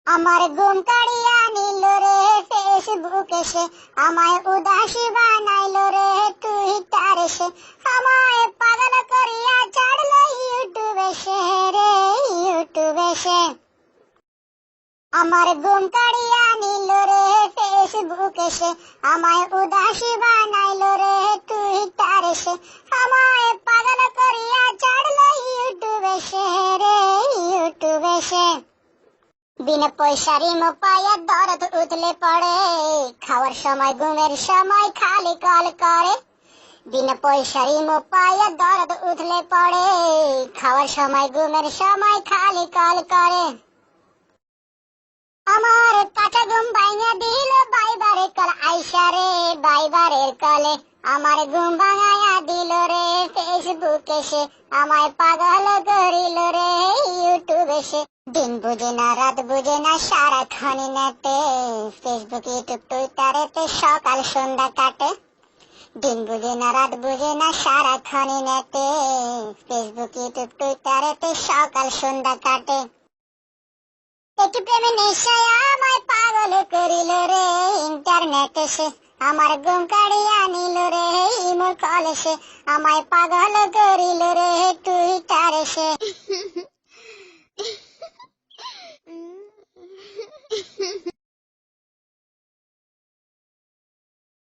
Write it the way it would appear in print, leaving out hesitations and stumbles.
আমার ঘুম কাড়িয়া নিল রে ফেসবুক এসে, আমায় উদাসী বানাইলো রে টুইটার এসে, আমায় পাগল করিয়া ছাড়লো ইউটিউব এসে রে ইউটিউব এসে। আমার ঘুম কাড়িয়া নিল রে ফেসবুক এসে, আমায় উদাসী বানাইলো রে টুইটার এসে, আমায় পাগল করিয়া ছাড়লো ইউটিউব এসে রে ইউটিউব এসে। বিনা পয়সারি মোপায়া দরদ উতলে পড়ে, খাওয়ার সময় ঘুমের সময় খালি কল করে। বিনা পয়সারি মোপায়া দরদ উতলে পড়ে, খাওয়ার সময় ঘুমের সময় খালি কল করে। আমার কাঁচা ঘুম ভাঙা দিল বাইবারের কল আইসা রে বাইবারের কলে, আমার ঘুম ভাঙায়া দিল রে ফেসবুক এসে, আমায় পাগল করিল রে ইউটিউব এসে। দিন বুঝে না রাত বুঝে না সারাক্ষণ নেটে, ফেসবুক ইউটিউব টুইটারেতে সকাল সন্ধ্যা কাটে। দিন বুঝে না রাত বুঝে না সারাক্ষণ নেটে, ফেসবুক ইউটিউব টুইটারেতে সকাল সন্ধ্যা কাটে। একটু প্রেমে নেশায় আমায় পাগল করিল রে ইন্টারনেট এসে, আমার ঘুম কাড়িয়া নিল রে ইমো কল এসে, আমায় পাগল করিল রে টুইটার এসে।